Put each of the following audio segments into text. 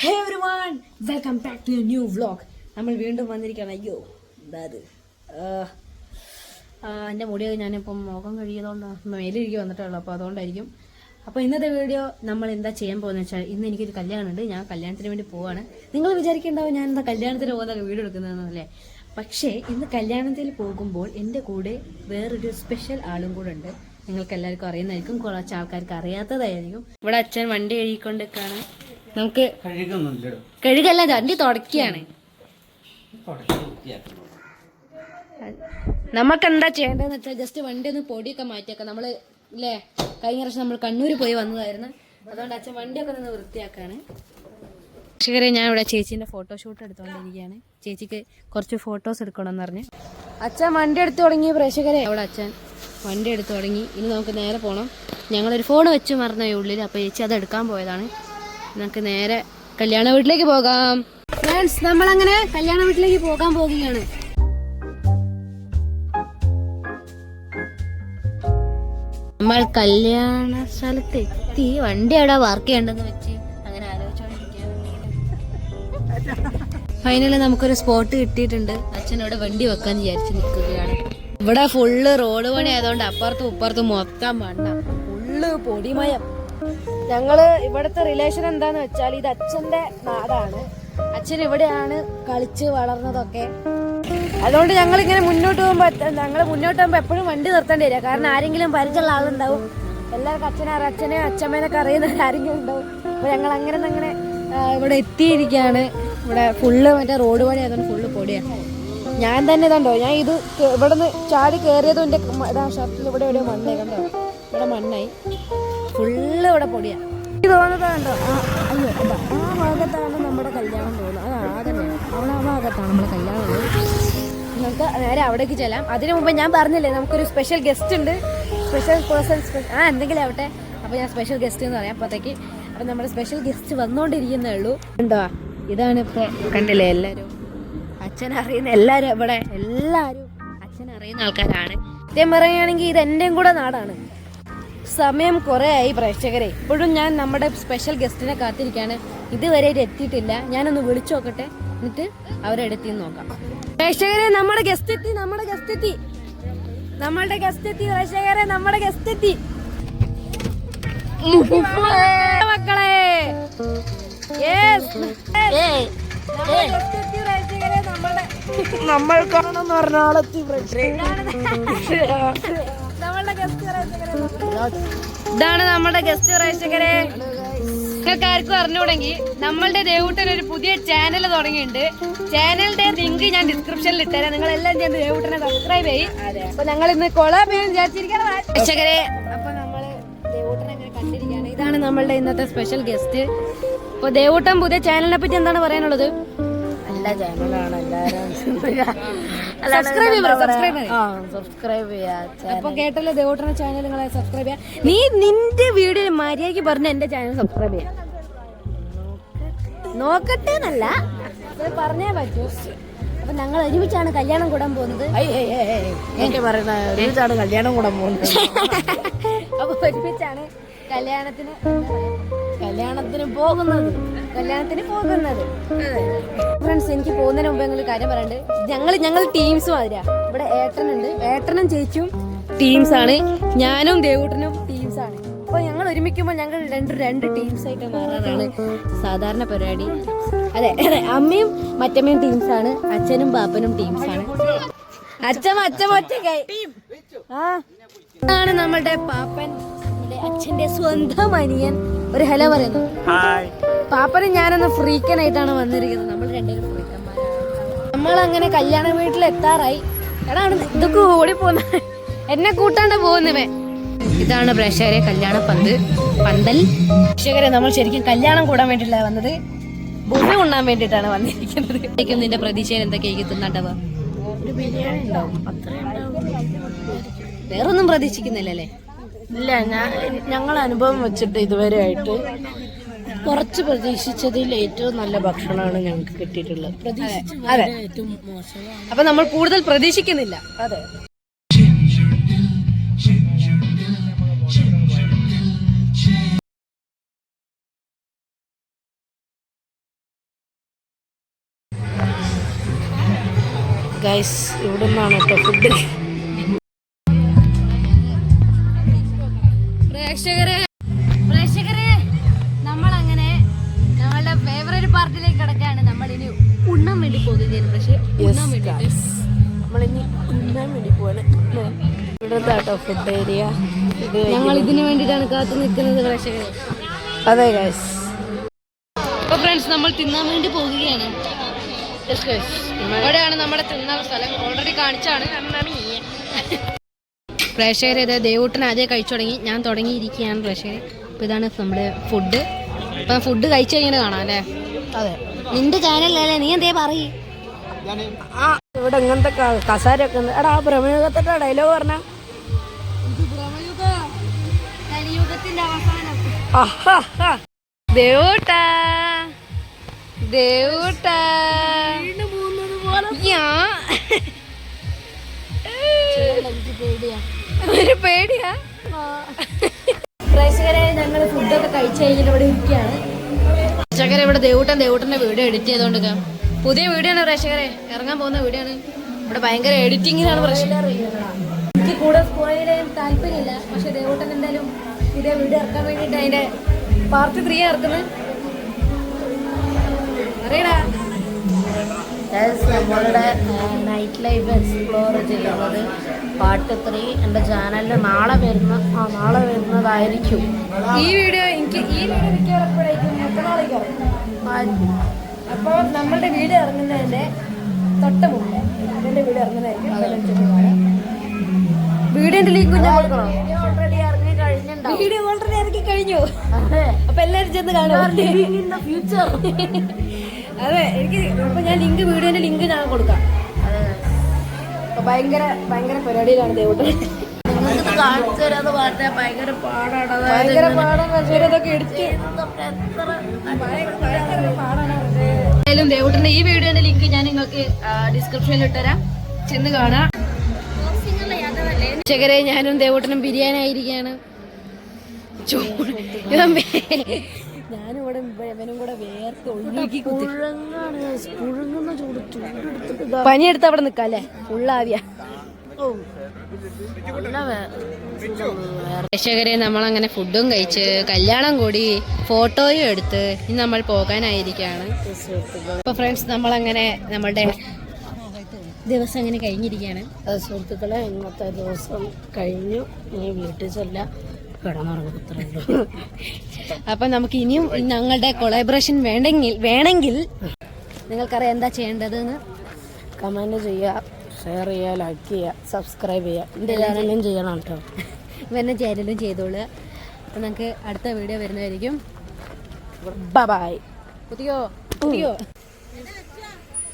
Hey everyone, welcome back to a new vlog. നമ്മൾ വീണ്ടും വന്നിരിക്കുകയാണ്. അയ്യോ അത് എൻ്റെ മുടിയൊക്കെ ഞാനിപ്പം മുഖം കഴുകിയതുകൊണ്ട് മേലിരിക്കും വന്നിട്ടുള്ളൂ, അപ്പോൾ അതുകൊണ്ടായിരിക്കും. അപ്പോൾ ഇന്നത്തെ വീഡിയോ നമ്മൾ എന്താ ചെയ്യാൻ പോകുന്നത് വെച്ചാൽ, ഇന്ന് എനിക്കൊരു കല്യാണമുണ്ട്. ഞാൻ കല്യാണത്തിന് വേണ്ടി പോവാണ്. നിങ്ങൾ വിചാരിക്കേണ്ടാവും ഞാൻ എന്താ കല്യാണത്തിന് പോകുന്നതൊക്കെ വീഡിയോ എടുക്കുന്നതെന്നല്ലേ. പക്ഷേ ഇന്ന് കല്യാണത്തിൽ പോകുമ്പോൾ എൻ്റെ കൂടെ വേറൊരു സ്പെഷ്യൽ ആളും കൂടെ ഉണ്ട്. നിങ്ങൾക്ക് എല്ലാവർക്കും അറിയുന്നതായിരിക്കും, കുറച്ച് ആൾക്കാർക്ക് അറിയാത്തതായിരിക്കും. ഇവിടെ അച്ഛൻ വണ്ടി കഴുകിക്കൊണ്ടിരിക്കുകയാണ്. നമുക്ക് കഴുകല്ല, വണ്ടി തുടക്കുകയാണ്. നമുക്ക് എന്താ ചെയ്യേണ്ടതെന്ന് വെച്ചാൽ ജസ്റ്റ് വണ്ടി ഒന്ന് പൊടിയൊക്കെ മാറ്റിയേക്കാം. നമ്മൾ ഇല്ലേ കഴിഞ്ഞ പ്രാവശ്യം നമ്മൾ കണ്ണൂർ പോയി വന്നതായിരുന്നു, അതുകൊണ്ട് അച്ഛൻ വണ്ടിയൊക്കെ നിന്ന് വൃത്തിയാക്കാണ്. പ്രേക്ഷകരെ, ഞാൻ ഇവിടെ ചേച്ചീൻ്റെ ഫോട്ടോഷൂട്ട് എടുത്തുകൊണ്ടിരിക്കുകയാണ്. ചേച്ചിക്ക് കുറച്ച് ഫോട്ടോസ് എടുക്കണമെന്ന് പറഞ്ഞ് അച്ഛൻ വണ്ടി എടുത്തു തുടങ്ങി. പ്രേക്ഷകരെ, അവിടെ അച്ഛൻ വണ്ടി എടുത്തു തുടങ്ങി. ഇനി നമുക്ക് നേരെ പോകണം. ഞങ്ങളൊരു ഫോൺ വെച്ച് മറന്ന ഉള്ളിൽ, അപ്പോൾ ചേച്ചി അത് എടുക്കാൻ പോയതാണ്. നമുക്ക് നേരെ കല്യാണ വീട്ടിലേക്ക് പോകാം. ഫ്രണ്ട്സ്, നമ്മളങ്ങനെ കല്യാണ വീട്ടിലേക്ക് പോകാൻ പോകുകയാണ്. നമ്മൾ കല്യാണ സ്ഥലത്ത് എത്തി. വണ്ടി അവിടെ വർക്ക് ചെയ്യണ്ടെന്ന് വെച്ച് അങ്ങനെ ആലോചിച്ചോണ്ടിരിക്കുകയാണ്. ഫൈനലി നമുക്കൊരു സ്പോട്ട് കിട്ടിയിട്ടുണ്ട്. അച്ഛൻ അവിടെ വണ്ടി വെക്കാൻ വിചാരിച്ച് നിൽക്കുകയാണ്. ഇവിടെ ഫുള്ള് റോഡ് പണി ആയതുകൊണ്ട് അപ്പുറത്തും ഇപ്പുറത്തും മൊത്തം മണ്ണ, ഫുള്ള് പൊടിമയം. ഞങ്ങള് ഇവിടുത്തെ റിലേഷൻ എന്താന്ന് വെച്ചാൽ, ഇത് അച്ഛന്റെ നാടാണ്. അച്ഛൻ ഇവിടെയാണ് കളിച്ച് വളർന്നതൊക്കെ. അതുകൊണ്ട് ഞങ്ങൾ ഇങ്ങനെ മുന്നോട്ട് പോകുമ്പോ എപ്പോഴും വണ്ടി നിർത്തേണ്ടി വരിക. കാരണം ആരെങ്കിലും പരിചയമുള്ള ആളുണ്ടാവും. എല്ലാവർക്കും അച്ഛനെയും അച്ഛമ്മേനൊക്കെ അറിയുന്ന ആരെങ്കിലും ഉണ്ടാവും. അപ്പൊ ഞങ്ങൾ അങ്ങനെ ഇവിടെ എത്തിയിരിക്കുകയാണ്. ഇവിടെ ഫുള്ള് മറ്റേ റോഡ് പണി ആയതുകൊണ്ട് ഫുള്ള് പൊടിയാണ്. ഞാൻ തന്നെ ഇതുണ്ടോ, ഞാൻ ഇത് ഇവിടെ നിന്ന് ചാടി കയറിയതും എൻ്റെ ഷർട്ടിൽ ഇവിടെ എവിടെയോ മണ്ണായി. കണ്ടോ, ഇവിടെ മണ്ണായി, ഫുള്ള് ഇവിടെ പൊടിയാണ്. തോന്നുന്നതുണ്ടോ, അയ്യോ ആ ഭാഗത്താണ് നമ്മുടെ കല്യാണം തോന്നുന്നത്. അതന്നെയാണ്, അവിടെ ആ ഭാഗത്താണ് നമ്മുടെ കല്യാണം ഉള്ളത്. നമുക്ക് നേരെ അവിടേക്ക് ചെല്ലാം. അതിനു മുമ്പ് ഞാൻ പറഞ്ഞില്ലേ നമുക്കൊരു സ്പെഷ്യൽ ഗസ്റ്റ് ഉണ്ട്, സ്പെഷ്യൽ പേഴ്സൺ, എന്തെങ്കിലും ആവട്ടെ. അപ്പോൾ ഞാൻ സ്പെഷ്യൽ ഗസ്റ്റ് എന്ന് പറയാം അപ്പോഴത്തേക്ക്. അപ്പം നമ്മുടെ സ്പെഷ്യൽ ഗസ്റ്റ് വന്നുകൊണ്ടിരിക്കുന്നേ ഉള്ളൂ. ഉണ്ടോ, ഇതാണ് ഇപ്പോൾ കണ്ടില്ലേ എല്ലാവരും അച്ഛൻ അറിയുന്ന എല്ലാവരും അച്ഛൻ അറിയുന്ന ആൾക്കാരാണ്. സത്യം പറയുകയാണെങ്കിൽ ഇത് എൻ്റെയും കൂടെ നാടാണ്. സമയം കുറേ ആയി പ്രേക്ഷകരെ, ഇപ്പോഴും ഞാൻ നമ്മുടെ സ്പെഷ്യൽ ഗസ്റ്റിനെ കാത്തിരിക്കുകയാണ്. ഇതുവരെ എത്തിയിട്ടില്ല. ഞാനൊന്ന് വിളിച്ചു നോക്കട്ടെ, എന്നിട്ട് അവരെടുത്തിന്ന് നോക്കാം. പ്രേക്ഷകരെ, നമ്മുടെ ഗസ്റ്റ് എത്തി പ്രേക്ഷകരെ, നമ്മുടെ ഗസ്റ്റ് എത്തി മക്കളെ. നമ്മൾക്കാണെന്ന് പറഞ്ഞ ആളെത്തി. ഇതാണ് നമ്മുടെ ഗസ്റ്റ് പ്രേക്ഷകരെ. നിങ്ങൾക്ക് ആർക്കും അറിഞ്ഞുകൂടെങ്കിൽ നമ്മളുടെ ദേവൂട്ടൻ ഒരു പുതിയ ചാനൽ തുടങ്ങിയിട്ടുണ്ട്. ചാനലിന്റെ ലിങ്ക് ഞാൻ ഡിസ്ക്രിപ്ഷനിൽ ഇട്ടുതരാം. നിങ്ങൾ എല്ലാം ചെയ്ത് ദേവൂട്ടനെ സബ്സ്ക്രൈബ് ചെയ്യും. അപ്പൊ ഞങ്ങൾ ഇന്ന് കൊളാബ് ചെയ്യാൻ വിചാരിച്ചിരിക്കുകയാണ് പ്രേക്ഷകരെ. അപ്പൊ നമ്മള് ദേവൂട്ടനെ അങ്ങനെ കണ്ടിരിക്കുകയാണ്. ഇതാണ് നമ്മളുടെ ഇന്നത്തെ സ്പെഷ്യൽ ഗസ്റ്റ്. അപ്പൊ ദേവൂട്ടൻ പുതിയ ചാനലിനെ പറ്റി എന്താണ് പറയാനുള്ളത്? നല്ല ചാനലാണ്, സബ്സ്ക്രൈബ് ചെയ്യാ. അപ്പൊ കേട്ടല്ലോ, ദേവൂട്ടന്റെ ചാനൽ നിങ്ങളെ സബ്സ്ക്രൈബ് ചെയ്യാം. നീ നിന്റെ വീഡിയോ മര്യാദയ്ക്ക് പറഞ്ഞ എന്റെ ചാനൽ സബ്സ്ക്രൈബ് ചെയ്യാം. നോക്കട്ടെ എന്നല്ല, പറഞ്ഞേ പറ്റൂ. അപ്പൊ ഞങ്ങൾ ഒരുമിച്ചാണ് കല്യാണം കൂടാൻ പോകുന്നത്. ഒരുമിച്ചാണ് കല്യാണം കൂടാൻ പോകുന്നത്. അപ്പൊ ഒരുമിച്ചാണ് കല്യാണത്തിന് പോകുന്നത്. ഫ്രണ്ട്സ്, എനിക്ക് പോകുന്നതിന് മുമ്പ് ഞങ്ങൾ കാര്യം പറയണ്ട്. ഞങ്ങൾ ടീംസ് മാതിരിയാ. ഇവിടെ ഏട്ടനുണ്ട്, ഏട്ടനും ചേച്ചിയും ടീംസാണ്, ഞാനും ദേവൂട്ടനും ടീംസാണ്. അപ്പൊ ഞങ്ങൾ ഒരുമിക്കുമ്പോൾ ഞങ്ങൾ രണ്ട് ടീംസായിട്ട് മാറാനാണ് സാധാരണ പരിപാടി. അതെ, അമ്മയും മറ്റമ്മയും ടീംസാണ്, അച്ഛനും പാപ്പനും ടീംസാണ്. അച്ഛൻ ആണ് നമ്മളുടെ പാപ്പൻ, അച്ഛന്റെ സ്വന്തം അനിയൻ. ഒരു ഹലോ പറയുന്നു. പാപ്പനും ഞാനൊന്ന് ഫ്രീക്കനായിട്ടാണ് വന്നിരിക്കുന്നത്. നമ്മൾ രണ്ടുപേരും ഫ്രീക്കന്മാരാണ്. നമ്മളങ്ങനെ കല്യാണ വീട്ടിൽ എത്താറായി. എടാണ് ഇതൊക്കെ ഓടിപ്പോന്ന എന്നെ കൂട്ടാണ്ട് പോകുന്നവേ. ഇതാണ് പ്രേക്ഷകരെ കല്യാണ പന്തൽ. പ്രേക്ഷകരെ, നമ്മൾ ശരിക്കും കല്യാണം കൂടാൻ വേണ്ടിയില്ല വന്നത്, ബുഫേ ഉണ്ണാൻ വേണ്ടിയിട്ടാണ് വന്നിരിക്കുന്നത്. നിന്റെ പ്രതീക്ഷയിൽ എന്തൊക്കെയായിരിക്കും തിന്നാണ്ടവ? ഒരു ബിരിയാണി ഉണ്ടാവും, വേറൊന്നും പ്രതീക്ഷിക്കുന്നില്ലല്ലേ? ഇല്ല, ഞങ്ങൾ അനുഭവം വെച്ചിട്ട് ഇതുവരെ ആയിട്ട് കുറച്ച് പ്രതീക്ഷിച്ചതിൽ ഏറ്റവും നല്ല ഭക്ഷണമാണ് ഞങ്ങൾക്ക് കിട്ടിയിട്ടുള്ളത്. അതെ, അപ്പൊ നമ്മൾ കൂടുതൽ പ്രതീക്ഷിക്കുന്നില്ല. അതെ. ഗൈസ് ഇവിടെ നിന്നാണ് കേട്ടോ ഫുഡ്. പ്രേക്ഷകരെ നമ്മളങ്ങനെ ഞങ്ങളുടെ ഫേവറേറ്റ് പാർട്ടിലേക്ക് കിടക്കാണ്. നമ്മൾ ഇനി ഉണ്ണാൻ വേണ്ടി പോകുകയാണ്. പക്ഷേ ഉണ്ണാൻ വേണ്ടിട്ട് നമ്മളിനി ഉണ്ണാൻ വേണ്ടി പോവാണ്. ഇവിടെ കേട്ടോ ഫുഡ് ഏരിയ. ഞങ്ങൾ ഇതിനു വേണ്ടിയിട്ടാണ് കാത്തു നിൽക്കുന്നത് പ്രേക്ഷകരെ. അതെ ഗൈസ്. അപ്പൊ ഫ്രണ്ട്സ് നമ്മൾ തിന്നാൻ വേണ്ടി പോകുകയാണ്. ഇവിടെയാണ് നമ്മുടെ തിന്നാൻ സ്ഥലം. ഓൾറെഡി കാണിച്ചാണ്. പ്രേക്ഷകരെ ഇത് ദേവൂട്ടൻ ആദ്യം കഴിച്ചു തുടങ്ങി. ഞാൻ തുടങ്ങിയിരിക്കുകയാണ് പ്രേക്ഷകരെ. അപ്പോൾ ഇതാണ് നമ്മുടെ ഫുഡ്. അപ്പം ഫുഡ് കഴിച്ചു കഴിഞ്ഞാൽ കാണാം അല്ലേ? അതെ. നിന്റെ ചാനലല്ലേ, നീ എന്തേ പറയും? ആ ഇവിടെ ഇങ്ങനത്തെ കസാരൊക്കെ ഉണ്ട്. എടാ പ്രമേഹത്തിന്റെ ഡയലോഗ് പറഞ്ഞ ദേവൂട്ടാ ദേവൂട്ടാ ഒരു പേടിയാ. പ്രേക്ഷകരെ ഞങ്ങൾ ഫുഡൊക്കെ കഴിച്ചു കഴിഞ്ഞിട്ട് ഇവിടെ ഇരിക്കുകയാണ്. പ്രേക്ഷകരെ ഇവിടെ ദേവൂട്ടൻ്റെ വീഡിയോ എഡിറ്റ് ചെയ്തോണ്ട് പുതിയ വീഡിയോ ആണ് പ്രേക്ഷകരെ, ഇറങ്ങാൻ പോകുന്ന വീഡിയോ ആണ്. ഇവിടെ ഭയങ്കര എഡിറ്റിങ്ങിനാണ് പ്രേക്ഷകർ. എനിക്ക് കൂടെ സ്പോയിൽ ചെയ്യാൻ താല്പര്യമില്ല. പക്ഷെ ദേവൂട്ടൻ എന്തായാലും പുതിയ വീഡിയോ ഇറക്കാൻ വേണ്ടിയിട്ട് അതിന്റെ പാർട്ട് 3 ഇറക്കുന്നത്. അറിയടാ നമ്മളുടെ നൈറ്റ് ലൈഫ് എക്സ്പ്ലോർ ചെയ്യുന്നത് പാർട്ട് 3 എൻ്റെ ചാനലിൽ നാളെ വരുന്നതായിരിക്കും. ഈ വീഡിയോ മിക്കവാറും മറ്റന്നാളേക്ക് ഇറങ്ങും. അപ്പോൾ നമ്മളുടെ വീഡിയോ ഇറങ്ങുന്നതിൻ്റെ തൊട്ട് മുമ്പ് അതിൻ്റെ വീഡിയോ ഇറങ്ങുന്നതായിരിക്കും. വീഡിയോന്റെ ലിങ്ക് ഞാൻ കൊടുക്കണോ? വീഡിയോ ഓൾറെഡി ഇറങ്ങി കഴിഞ്ഞു. അപ്പൊ എല്ലാവരും ചെന്ന് കാണും. അതെ, എനിക്ക് അപ്പൊ ഞാൻ വീഡിയോന്റെ ലിങ്ക് ഞാൻ കൊടുക്കാം. അപ്പൊ ഭയങ്കര പരിപാടിയിലാണ് ദേവൂട്ടൻ. ഭയങ്കര പാടാണ്. ഇതൊക്കെ എടുത്ത് എന്തായാലും ദേവൂട്ടന്റെ ഈ വീഡിയോന്റെ ലിങ്ക് ഞാൻ നിങ്ങൾക്ക് ഡിസ്ക്രിപ്ഷനിൽ ഇട്ടുതരാം. ചെന്ന് കാണാം. ഉച്ചക്കരെ ഞാനും ദേവൂട്ടനും ബിരിയാണി ആയിരിക്കുകയാണ്. ഞാനിവിടെ ഇവനും കൂടെ വേർത്ത് ഒഴുകി പനിയെടുത്ത് അവിടെ നിൽക്കാല്ലേ? ഫുള്ളാവിയ. പ്രേക്ഷകരെ നമ്മളങ്ങനെ ഫുഡും കഴിച്ച് കല്യാണം കൂടി ഫോട്ടോയും എടുത്ത് ഇനി നമ്മൾ പോകാനായിരിക്കുകയാണ്. അപ്പൊ ഫ്രണ്ട്സ് നമ്മളങ്ങനെ നമ്മളുടെ ദിവസം അങ്ങനെ കഴിഞ്ഞിരിക്കുകയാണ്. സുഹൃത്തുക്കളെ, ഇന്നത്തെ ദിവസം കഴിഞ്ഞു. ഇനി വീട്ടിൽ ചെല്ലാം, കിടന്നുറങ്ങുള്ളൂ. അപ്പം നമുക്ക് ഇനിയും ഞങ്ങളുടെ കൊളാബറേഷൻ വേണമെങ്കിൽ നിങ്ങൾക്കറിയാം എന്താ ചെയ്യേണ്ടതെന്ന്. കമൻറ്റ് ചെയ്യുക, ഷെയർ ചെയ്യുക, ലൈക്ക് ചെയ്യുക, സബ്സ്ക്രൈബ് ചെയ്യുക. എൻ്റെ ചാനലും ചെയ്യണം കേട്ടോ. ഇവരുടെ ചാനലും ചെയ്തോളൂ. അപ്പം നമുക്ക് അടുത്ത വീഡിയോ വരുന്നതായിരിക്കും. ബൈ. പുതിയോ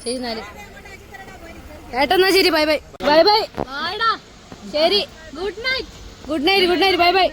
ശരി. എന്നാല് കേട്ടെന്നാ ശരി. Bye bye. ശരി. Good night. Bye by.